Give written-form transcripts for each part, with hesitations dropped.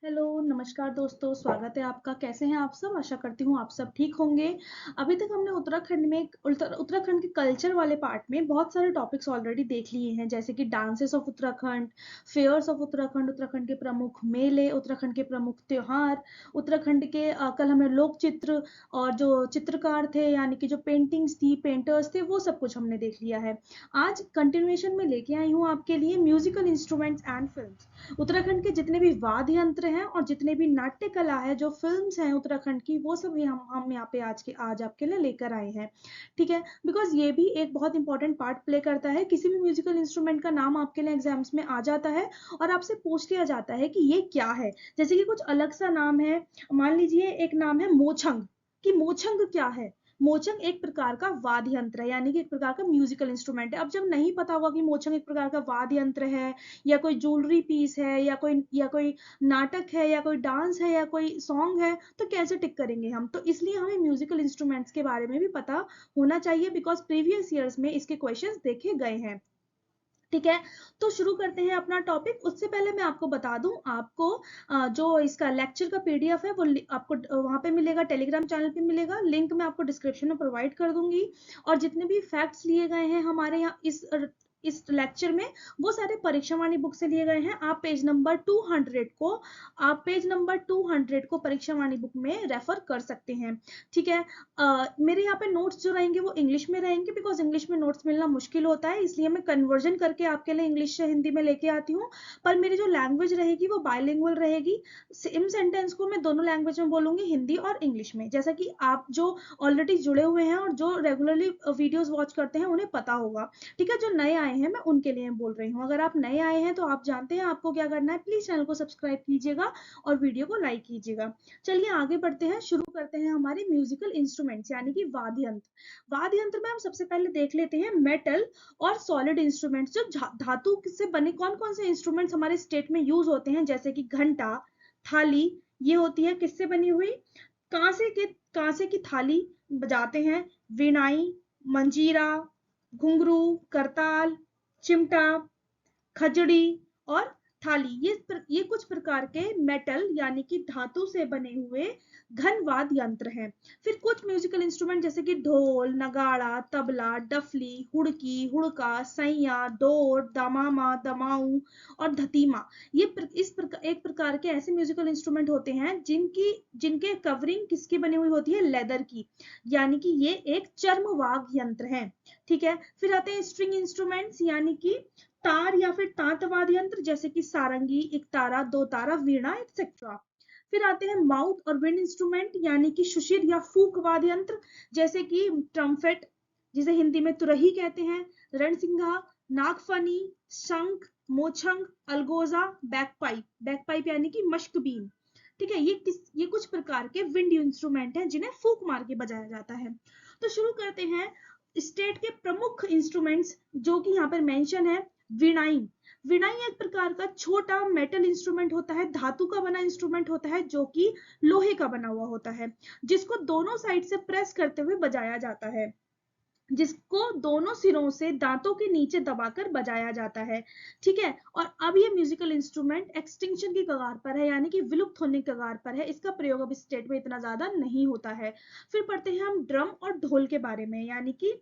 Hello, नमस्कार दोस्तों, स्वागत है आपका। कैसे हैं आप सब? आशा करती हूँ आप सब ठीक होंगे। अभी तक हमने उत्तराखंड में उत्तराखंड के कल्चर वाले पार्ट में बहुत सारे टॉपिक्स ऑलरेडी देख लिए हैं, जैसे कि dances of Uttarakhand, fairs of Uttarakhand, Uttarakhand के प्रमुख मेले, उत्तराखंड के प्रमुख त्योहार, उत्तराखंड के कल हमने लोक चित्र और जो चित्रकार थे यानी कि जो पेंटिंग्स थी, पेंटर्स थे, वो सब कुछ हमने देख लिया है। आज कंटिन्यूएशन में लेके आई हूँ आपके लिए musical instruments and films. Uttarakhand के जितने भी वाद्य यंत्र हैं और जितने भी नाट्य कला है, जो फिल्म्स हैं उत्तराखंड की, वो सब भी हम यहाँ पे आज आपके लिए लेकर आए हैं। ठीक है, बिकॉज ये भी एक बहुत इंपॉर्टेंट पार्ट प्ले करता है। किसी भी म्यूजिकल इंस्ट्रूमेंट का नाम आपके लिए एग्जाम्स में आ जाता है और आपसे पूछ लिया जाता है कि ये क्या है। जैसे कि कुछ अलग सा नाम है, मान लीजिए एक नाम है मोछंग, कि मोछंग क्या है। मोचंग एक प्रकार का वाद्य यंत्र है, यानी कि एक प्रकार का म्यूजिकल इंस्ट्रूमेंट है। अब जब नहीं पता होगा कि मोचंग एक प्रकार का वाद्य यंत्र है या कोई ज्वेलरी पीस है या कोई नाटक है या कोई डांस है या कोई सॉन्ग है, तो कैसे टिक करेंगे हम। तो इसलिए हमें म्यूजिकल इंस्ट्रूमेंट्स के बारे में भी पता होना चाहिए, बिकॉज प्रीवियस ईयर्स में इसके क्वेश्चंस देखे गए हैं। ठीक है, तो शुरू करते हैं अपना टॉपिक। उससे पहले मैं आपको बता दूं, आपको जो इसका लेक्चर का पीडीएफ है वो आपको वहां पे मिलेगा, टेलीग्राम चैनल पे मिलेगा। लिंक मैं आपको डिस्क्रिप्शन में प्रोवाइड कर दूंगी। और जितने भी फैक्ट्स लिए गए हैं हमारे यहाँ इस लेक्चर में, वो सारे परीक्षा वाणी बुक से लिए गए हैं। आप पेज नंबर 200 को परीक्षा वाणी बुक में रेफर कर सकते हैं। ठीक है, मेरे यहाँ पे नोट्स जो रहेंगे वो इंग्लिश में रहेंगे, बिकॉज इंग्लिश में नोट्स मिलना मुश्किल होता है, इसलिए मैं कन्वर्जन करके आपके लिए इंग्लिश से हिंदी में लेके आती हूँ। पर मेरी जो लैंग्वेज रहेगी वो बायलिंगुअल रहेगी। सेम सेंटेंस को मैं दोनों लैंग्वेज में बोलूंगी, हिंदी और इंग्लिश में, जैसा कि आप जो ऑलरेडी जुड़े हुए हैं और जो रेगुलरली वीडियोज वॉच करते हैं उन्हें पता होगा। ठीक है, जो नए आए हैं मैं उनके लिए बोल रही हूँ। अगर आप नए आए हैं तो आप जानते हैं आपको क्या करना है, प्लीज चैनल को सब्सक्राइब कीजिएगा और वीडियो को लाइक कीजिएगा। चलिए आगे बढ़ते हैं, शुरू करते हैं हमारे म्यूजिकल इंस्ट्रूमेंट्स यानी कि वाद्य यंत्र। वाद्य यंत्र में हम सबसे पहले देख लेते हैं मेटल और सॉलिड इंस्ट्रूमेंट्स। जो धातु से बने कौन कौन से इंस्ट्रूमेंट्स हमारे स्टेट में यूज होते हैं, जैसे कि घंटा, थाली, ये होती है किससे बनी हुई, कांसे की थाली बजाते हैं। वीणाई, मंजीरा, घुंघरू, करताल, चिमटा, खजड़ी और थाली, ये कुछ प्रकार के मेटल यानी कि धातु से बने हुए घनवाद यंत्र हैं। फिर कुछ म्यूजिकल इंस्ट्रूमेंट जैसे कि ढोल, नगाड़ा, तबला, डफली, हुड़की, हुड़का, सैया, डोर, दमामा, दमाऊ और धतीमा, एक प्रकार के ऐसे म्यूजिकल इंस्ट्रूमेंट होते हैं जिनके कवरिंग किसकी बनी हुई होती है, लेदर की, यानी कि ये एक चर्मवाग यंत्र है। ठीक है, फिर आते हैं स्ट्रिंग इंस्ट्रूमेंट्स यानी कि तार या फिर तांतवाद यंत्र, जैसे कि सारंगी, एक तारा, दो तारा, वीणा एक्सेट्रा। फिर आते हैं माउथ और विंड इंस्ट्रूमेंट यानी कि शुशिर या फूक वाद्य यंत्र, जैसे कि ट्रम्पेट, जिसे हिंदी में तुरही कहते हैं, रणसिंघा, नागफनी, शंख, मोछंग, अलगोजा, बैकपाइप यानी कि मश्कबीन। ठीक है, ये कुछ प्रकार के विंड इंस्ट्रूमेंट हैं जिन्हें फूक मार के बजाया जाता है। तो शुरू करते हैं स्टेट के प्रमुख इंस्ट्रूमेंट्स जो कि यहाँ पर मेंशन है। वीणाई, वीणाई एक प्रकार का छोटा मेटल इंस्ट्रूमेंट होता है, धातु का बना इंस्ट्रूमेंट होता है जो कि लोहे का बना हुआ होता है, जिसको दोनों साइड से प्रेस करते हुए बजाया जाता है, जिसको दोनों सिरों से दांतों के नीचे दबाकर बजाया जाता है। ठीक है, और अब ये म्यूजिकल इंस्ट्रूमेंट एक्सटिंक्शन की कगार पर है, यानी कि विलुप्त होने की कगार पर है। इसका प्रयोग अब स्टेट में इतना ज्यादा नहीं होता है। फिर पढ़ते हैं हम ड्रम और ढोल के बारे में, यानी कि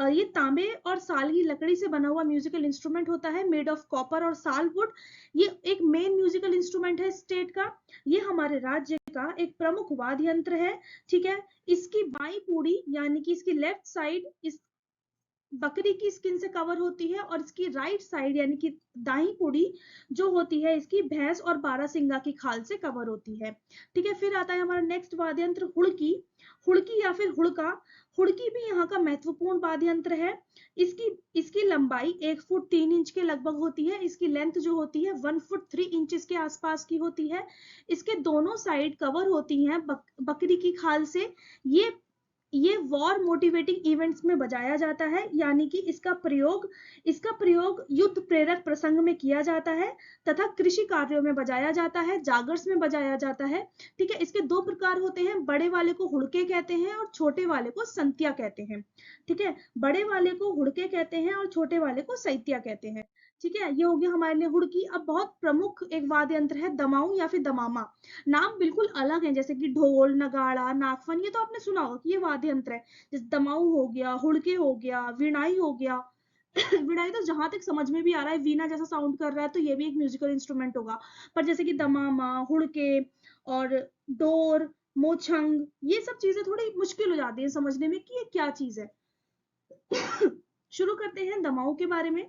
ये तांबे और साल की लकड़ी से बना हुआ म्यूजिकल इंस्ट्रूमेंट होता है, मेड ऑफ कॉपर और साल वुड। ये एक मेन म्यूजिकल इंस्ट्रूमेंट है स्टेट का। ये हमारे राज्य का एक प्रमुख वाद्य यंत्र है। ठीक है, इसकी बाई पूड़ी यानी कि इसकी लेफ्ट साइड इस बकरी की स्किन से कवर होती है और इसकी राइट साइड यानी कि दाई पूड़ी जो होती है इसकी भैंस और बारहसिंगा की खाल से कवर होती है। ठीक है, फिर आता है हमारा नेक्स्ट वाद्य यंत्र हुड़की, हुड़की या फिर हुड़का। हुड़की भी यहाँ का महत्वपूर्ण वाद्य यंत्र है। इसकी इसकी लंबाई 1 फुट 3 इंच के लगभग होती है। इसकी लेंथ जो होती है 1 फुट 3 इंचेस के आसपास की होती है। इसके दोनों साइड कवर होती हैं बकरी की खाल से। ये वॉर मोटिवेटिंग इवेंट्स में बजाया जाता है, यानी कि इसका प्रयोग युद्ध प्रेरक प्रसंग में किया जाता है तथा कृषि कार्यों में बजाया जाता है, जागर्स में बजाया जाता है। ठीक है, इसके दो प्रकार होते हैं, बड़े वाले को हुड़के कहते हैं और छोटे वाले को संतिया कहते हैं। ठीक है, बड़े वाले को हुड़के कहते हैं और छोटे वाले को सैतिया कहते हैं। ठीक है, ये हो गया हमारे लिए हुड़की। अब बहुत प्रमुख एक वाद्य यंत्र है दमाऊ या फिर दमामा। नाम बिल्कुल अलग है, जैसे कि ढोल, नगाड़ा, नागफन, ये तो आपने सुना होगा कि ये वाद्य यंत्र है। जैसे दमाऊ हो गया, हुड़के हो गया, वीणाई हो गया। वीणाई तो जहां तक समझ में भी आ रहा है वीणा जैसा साउंड कर रहा है, तो ये भी एक म्यूजिकल इंस्ट्रूमेंट होगा। पर जैसे कि दमामा, हुड़के और डोर, मोछंग, ये सब चीजें थोड़ी मुश्किल हो जाती है समझने में कि ये क्या चीज है। शुरू करते हैं दमाऊ के बारे में।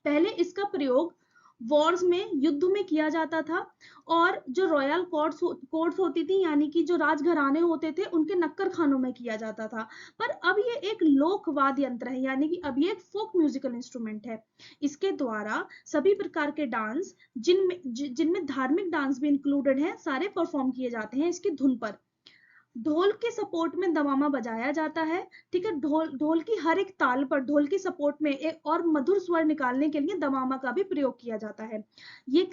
पहले इसका प्रयोग वॉर्स में, युद्ध में किया जाता था, और जो रॉयल कोर्ट्स होती थी, यानी कि जो राजघराने होते थे, उनके नक्कर खानों में किया जाता था। पर अब ये एक लोक वाद्य यंत्र है, यानी कि अब ये एक फोक म्यूजिकल इंस्ट्रूमेंट है। इसके द्वारा सभी प्रकार के डांस, जिनमें धार्मिक डांस भी इंक्लूडेड है, सारे परफॉर्म किए जाते हैं इसकी धुन पर। ढोल के सपोर्ट में दमामा बजाया जाता है। ठीक है, ढोल की हर एक ताल पर ढोल की सपोर्ट में एक और मधुर स्वर निकालने के लिए दमामा का भी प्रयोग किया जाता है। ये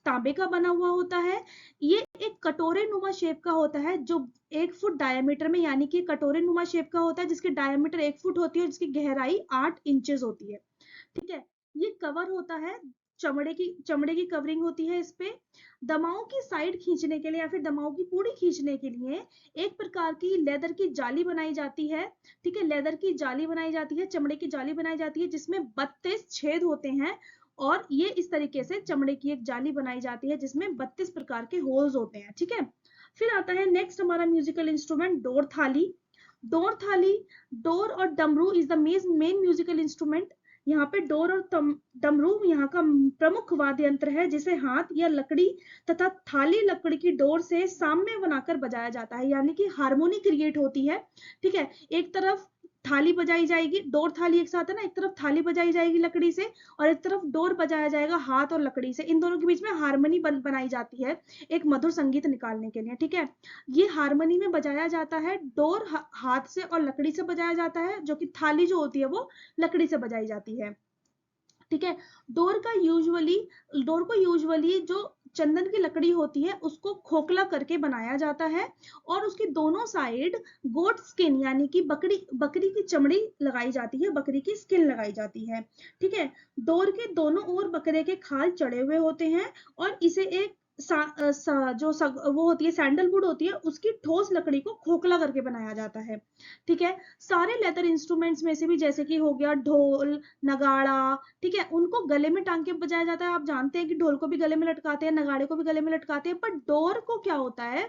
तांबे का बना हुआ होता है। ये एक कटोरे नुमा शेप का होता है, जो 1 फुट डायमीटर में, यानी कि कटोरे नुमा शेप का होता है, जिसकी डायमीटर 1 फुट होती है, जिसकी गहराई 8 इंचेस होती है। ठीक है, ये कवर होता है, चमड़े की कवरिंग होती है इस पे। दमाओं की साइड खींचने के लिए या फिर दमाओं की पूड़ी खींचने के लिए एक प्रकार की लेदर की जाली बनाई जाती है। ठीक है, लेदर की जाली बनाई जाती है, चमड़े की जाली बनाई जाती है, जिसमें 32 छेद होते हैं। और ये इस तरीके से चमड़े की एक जाली बनाई जाती है जिसमें 32 प्रकार के होल्स होते हैं। ठीक है, फिर आता है नेक्स्ट हमारा म्यूजिकल इंस्ट्रूमेंट डोर थाली। डोर थाली, डोर और डमरू is the main musical instrument. यहाँ पे डोर और डमरू यहाँ का प्रमुख वाद्य यंत्र है, जिसे हाथ या लकड़ी तथा थाली लकड़ी की डोर से साम्य बनाकर बजाया जाता है, यानी कि हारमोनी क्रिएट होती है। ठीक है, एक तरफ थाली बजाई जाएगी, डोर थाली एक साथ है ना, एक तरफ थाली बजाई जाएगी लकड़ी से, और एक तरफ डोर बजाया जाएगा हाथ और लकड़ी से। इन दोनों के बीच में हारमोनी बनाई जाती है एक मधुर संगीत निकालने के लिए। ठीक है, ये हारमोनी में बजाया जाता है। डोर हाथ से और लकड़ी से बजाया जाता है, जो कि थाली जो होती है वो लकड़ी से बजाई जाती है। ठीक है, डोर को यूजुअली जो चंदन की लकड़ी होती है उसको खोखला करके बनाया जाता है, और उसकी दोनों साइड गोट स्किन, यानी कि बकरी की चमड़ी लगाई जाती है, बकरी की स्किन लगाई जाती है। ठीक है, डोर के दोनों ओर बकरे के खाल चढ़े हुए होते हैं, और इसे एक वो होती है सैंडलवुड होती है, उसकी ठोस लकड़ी को खोखला करके बनाया जाता है। ठीक है, सारे लेदर इंस्ट्रूमेंट्स में से भी, जैसे कि हो गया ढोल, नगाड़ा, ठीक है, उनको गले में टांग के बजाया जाता है। आप जानते हैं कि ढोल को भी गले में लटकाते हैं, नगाड़े को भी गले में लटकाते हैं, पर डोर को क्या होता है,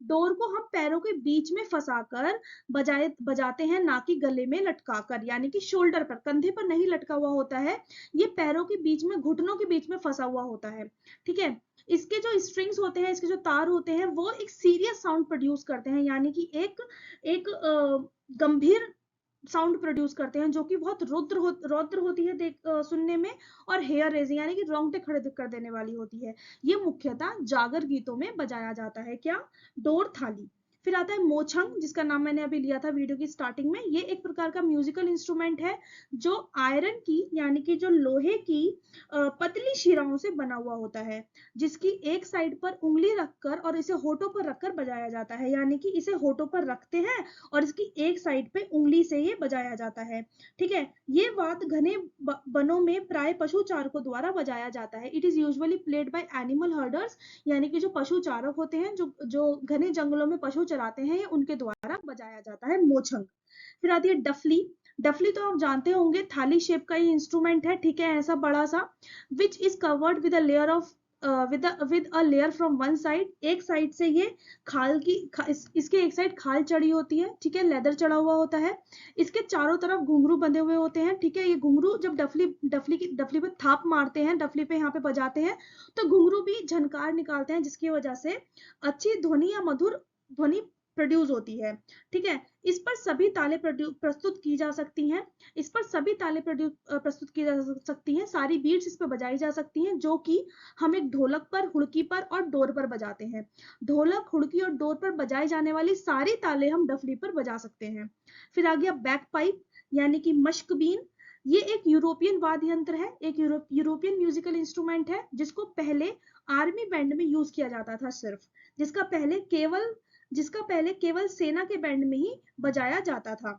डोर को हम पैरों के बीच में फंसाकर बजाते हैं, ना कि गले में लटकाकर, यानी कि शोल्डर पर, कंधे पर नहीं लटका हुआ होता है, ये पैरों के बीच में, घुटनों के बीच में फंसा हुआ होता है। ठीक है, इसके जो स्ट्रिंग्स होते हैं, इसके जो तार होते हैं, वो एक सीरियस साउंड प्रोड्यूस करते हैं, यानी कि एक गंभीर साउंड प्रोड्यूस करते हैं, जो कि बहुत रौद्र होती है सुनने में, और हेयर रेजिंग, यानी कि रोंगटे खड़े कर देने वाली होती है। ये मुख्यतः जागर गीतों में बजाया जाता है। क्या? डोर थाली। फिर आता है मोछंग, जिसका नाम मैंने अभी लिया था वीडियो की स्टार्टिंग में। ये एक प्रकार का म्यूजिकल इंस्ट्रूमेंट है, जो आयरन की, यानी कि जो लोहे की पतली शिराओं से बना हुआ होता है, जिसकी एक साइड पर उंगली रखकर और इसे होठों पर रखकर बजाया जाता है, यानी कि इसे होठों पर रखते हैं और इसकी एक साइड पे उंगली से ये बजाया जाता है। ठीक है, ये वाद्य घने वनों में प्राय पशु चारकों द्वारा बजाया जाता है। It is usually played by animal herders, यानी कि जो पशु चारक होते हैं, जो घने जंगलों में पशु चराते हैं, उनके द्वारा बजाया जाता है मोछंग। फिर आती है डफली। डफली तो आप जानते होंगे, थाली शेप का ही इंस्ट्रूमेंट है। ठीक है, ऐसा बड़ा सा, which is covered with a layer of with a layer from one side. एक साइड से ये इसके एक साइड खाल चढ़ी होती है। ठीक है, लेदर चढ़ा हुआ होता है। इसके चारों तरफ घुंघरू बंधे हुए होते हैं। ठीक है, ये घुंघरू जब डफली पे थाप मारते हैं, डफली पे यहाँ पे बजाते हैं, तो घुंघरू भी झनकार निकालते हैं, जिसकी वजह से अच्छी ध्वनि या मधुर ध्वनि प्रोड्यूस होती है। ठीक है, इस पर सभी ताले प्रस्तुत की जा सकती हैं। इस पर सभी ताले प्रस्तुत की जा सकती हैं। सारी बीट्स इस पर बजाई जा सकती हैं, जो कि हम एक ढोलक पर, हुड़की पर और डोर पर बजाते हैं। ढोलक, हुड़की और डोर पर बजाई जाने वाली सारी ताले हम डफली पर बजा सकते हैं। फिर आ गया बैक पाइप, यानी कि मशकबीन। ये एक यूरोपियन वाद्य यंत्र है, एक यूरोपियन म्यूजिकल इंस्ट्रूमेंट है, जिसको पहले आर्मी बैंड में यूज किया जाता था सिर्फ, जिसका पहले केवल सेना के बैंड में ही बजाया जाता था।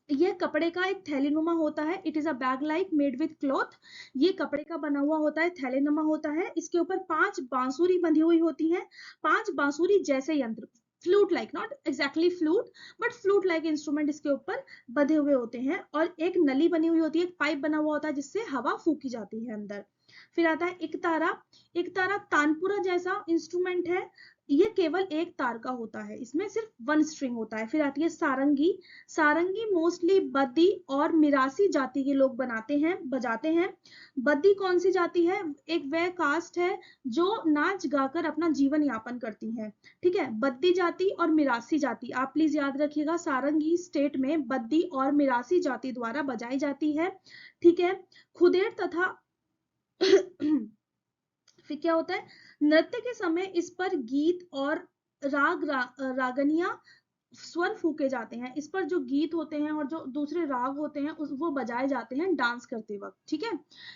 ये कपड़े का एक थैलीनुमा होता है, it is a bag like made with cloth. ये कपड़े का बना हुआ होता है, थैलीनुमा होता है। इसके ऊपर 5 बांसुरी बंधी हुई होती है, 5 बांसुरी जैसे यंत्र, flute like, not exactly flute but flute like instrument इसके ऊपर बंधे हुए होते हैं, और एक नली बनी हुई होती है, एक पाइप बना हुआ होता है जिससे हवा फूकी जाती है अंदर। फिर आता है एकतारा। एकतारा तानपुरा जैसा इंस्ट्रूमेंट है, ये केवल एक तार का होता है, इसमें सिर्फ 1 स्ट्रिंग होता है। फिर आती है सारंगी। सारंगी मोस्टली बद्दी और मिरासी जाति के लोग बनाते हैं, बजाते हैं। बद्दी कौन सी जाति है? एक वह कास्ट है जो नाच गाकर अपना जीवन यापन करती है, ठीक है। बद्दी जाति और मिरासी जाति, आप प्लीज याद रखिएगा, सारंगी स्टेट में बद्दी और मिरासी जाति द्वारा बजाई जाती है, ठीक है। खुदेर तथा फिर क्या होता है, नृत्य के समय इस पर गीत और रागनिया स्वर फूके जाते हैं। इस पर जो गीत होते हैं और जो दूसरे राग होते हैं वो बजाए जाते हैं डांस करते वक्त, ठीक है।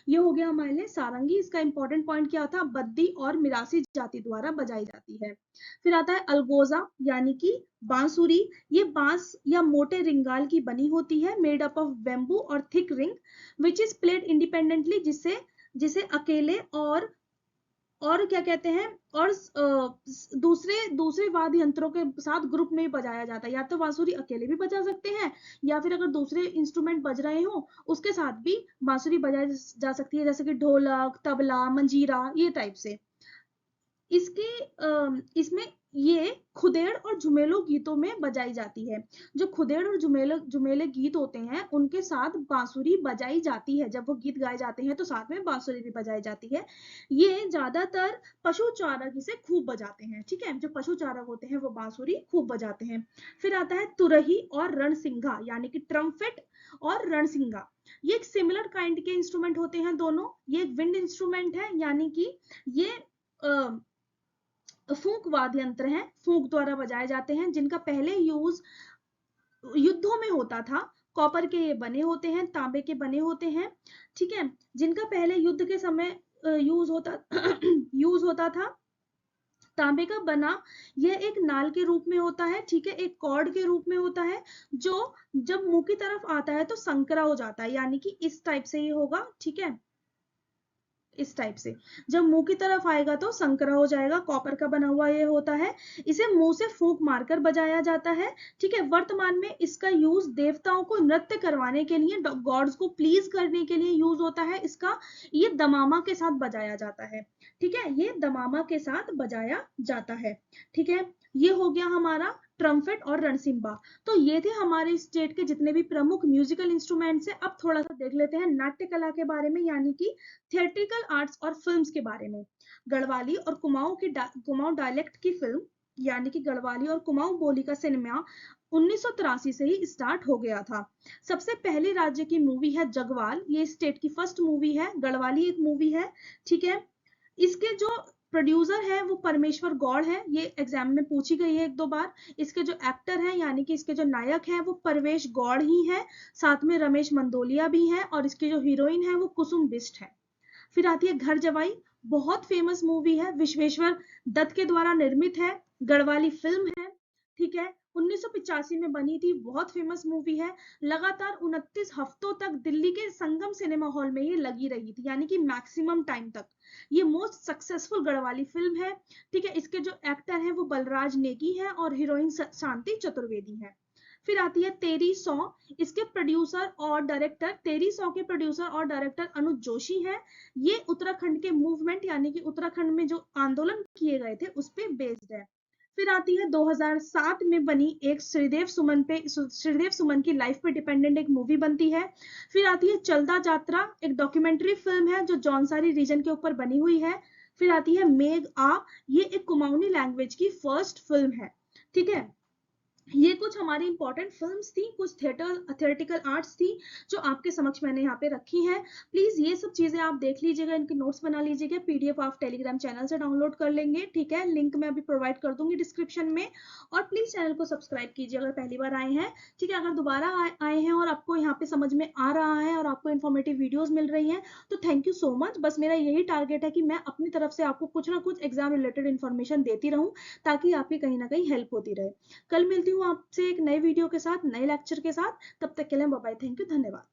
ये हो गया हमारे लिए सारंगी। इसका इंपॉर्टेंट पॉइंट क्या था? बद्दी और मिरासी जाति द्वारा बजाई जाती है। फिर आता है अलगोजा यानी कि बांसुरी। ये बांस या मोटे रिंगाल की बनी होती है, मेड अप ऑफ बेम्बू और thick ring which is played independently, जिसे जिसे अकेले और क्या कहते हैं, और दूसरे दूसरे वाद्य यंत्रों के साथ ग्रुप में बजाया जाता है। या तो बांसुरी अकेले भी बजा सकते हैं, या फिर अगर दूसरे इंस्ट्रूमेंट बज रहे हो उसके साथ भी बांसुरी बजाई जा सकती है, जैसे कि ढोलक, तबला, मंजीरा, ये टाइप से। इसमें ये खुदेड़ और झुमेलो गीतों में बजाई जाती है। जो खुदेड़ और झुमेले गीत होते हैं उनके साथ बांसुरी बजाई जाती है। जब वो गीत गाए जाते हैं तो साथ में बांसुरी भी बजाई जाती है। ये ज्यादातर पशु चारक इसे खूब बजाते हैं, ठीक है। जो पशु चारक होते हैं वो बांसुरी खूब बजाते हैं। फिर आता है तुरही और रणसिंघा यानी कि ट्रम्पेट और रणसिंघा। ये एक सिमिलर काइंड के इंस्ट्रूमेंट होते हैं दोनों। ये एक विंड इंस्ट्रूमेंट है, यानी कि ये फूंक वाद्य यंत्र हैं, फूंक द्वारा बजाए जाते हैं, जिनका पहले यूज युद्धों में होता था। कॉपर के ये बने होते हैं, तांबे के बने होते हैं, ठीक है। जिनका पहले युद्ध के समय यूज होता यूज होता था। तांबे का बना यह एक नाल के रूप में होता है, ठीक है, एक कॉर्ड के रूप में होता है, जो जब मुंह की तरफ आता है तो संकरा हो जाता है, यानी कि इस टाइप से ये होगा, ठीक है, इस टाइप से। जब मुंह की तरफ आएगा तो संकरा हो जाएगा। कॉपर का बना हुआ ये होता है, इसे मुंह से फूंक मारकर बजाया जाता है, ठीक है। वर्तमान में इसका यूज देवताओं को नृत्य करवाने के लिए, गॉड्स को प्लीज करने के लिए यूज होता है इसका। ये दमामा के साथ बजाया जाता है, ठीक है, ये दमामा के साथ बजाया जाता है, ठीक है। ये हो गया हमारा ट्रम्पेट और रणसिंबा। तो ये थे हमारे स्टेट के जितने भी प्रमुख म्यूजिकल इंस्ट्रूमेंट्स हैं। अब थोड़ा सा देख लेते हैं नाट्य कला के बारे में, यानी कि थिएट्रिकल आर्ट्स और फिल्म्स के बारे में। गढ़वाली और कुमाऊं डायलेक्ट की फिल्म, यानी कि गढ़वाली और कुमाऊं बोली का सिनेमा 1983 से ही स्टार्ट हो गया था। सबसे पहले राज्य की मूवी है जगवाल, ये स्टेट की फर्स्ट मूवी है। गढ़वाली एक मूवी है, ठीक है। इसके जो प्रोड्यूसर है वो परमेश्वर गौड़ है, ये एग्जाम में पूछी गई है 1-2 बार। इसके जो एक्टर हैं यानी कि इसके जो नायक हैं वो परवेश गौड़ ही है, साथ में रमेश मंदोलिया भी है, और इसकी जो हीरोइन है वो कुसुम बिष्ट है। फिर आती है घर जवाई, बहुत फेमस मूवी है, विश्वेश्वर दत्त के द्वारा निर्मित है, गढ़वाली फिल्म है, ठीक है। 1985 में बनी थी, बहुत फेमस मूवी है। लगातार 29 हफ्तों तक दिल्ली के संगम सिनेमा हॉल में ये लगी रही थी, यानी कि मैक्सिमम टाइम तक। ये मोस्ट सक्सेसफुल गढ़वाली फिल्म है, ठीक है। इसके जो एक्टर हैं वो बलराज नेगी हैं और हीरोइन शांति चतुर्वेदी है। फिर आती है तेरी सौ, इसके प्रोड्यूसर और डायरेक्टर, तेरी सौ के प्रोड्यूसर और डायरेक्टर अनुज जोशी हैं। ये उत्तराखंड के मूवमेंट यानी कि उत्तराखंड में जो आंदोलन किए गए थे उस पे बेस्ड है। फिर आती है 2007 में बनी एक श्रीदेव सुमन की लाइफ पे डिपेंडेंट एक मूवी बनती है। फिर आती है चलदा यात्रा, एक डॉक्यूमेंट्री फिल्म है जो जौनसारी रीजन के ऊपर बनी हुई है। फिर आती है मेघ आ, ये एक कुमाऊनी लैंग्वेज की फर्स्ट फिल्म है, ठीक है। ये कुछ हमारी इंपॉर्टेंट फिल्म्स थी, कुछ थिएटिकल आर्ट्स थी जो आपके समक्ष मैंने यहाँ पे रखी हैं। प्लीज ये सब चीजें आप देख लीजिएगा, इनके नोट्स बना लीजिएगा, पीडीएफ आप टेलीग्राम चैनल से डाउनलोड कर लेंगे, ठीक है। लिंक मैं अभी प्रोवाइड कर दूंगी डिस्क्रिप्शन में। और प्लीज चैनल को सब्सक्राइब कीजिए अगर पहली बार आए हैं, ठीक है। अगर दोबारा आए हैं और आपको यहाँ पे समझ में आ रहा है और आपको इन्फॉर्मेटिव वीडियोज मिल रही हैं तो थैंक यू सो मच। बस मेरा यही टारगेट है कि मैं अपनी तरफ से आपको कुछ ना कुछ एग्जाम रिलेटेड इन्फॉर्मेशन देती रहूं ताकि आपकी कहीं ना कहीं हेल्प होती रहे। कल मिलती हूँ हूँ आपसे एक नए वीडियो के साथ, नए लेक्चर के साथ। तब तक के लिए बाय बाय, थैंक यू, धन्यवाद।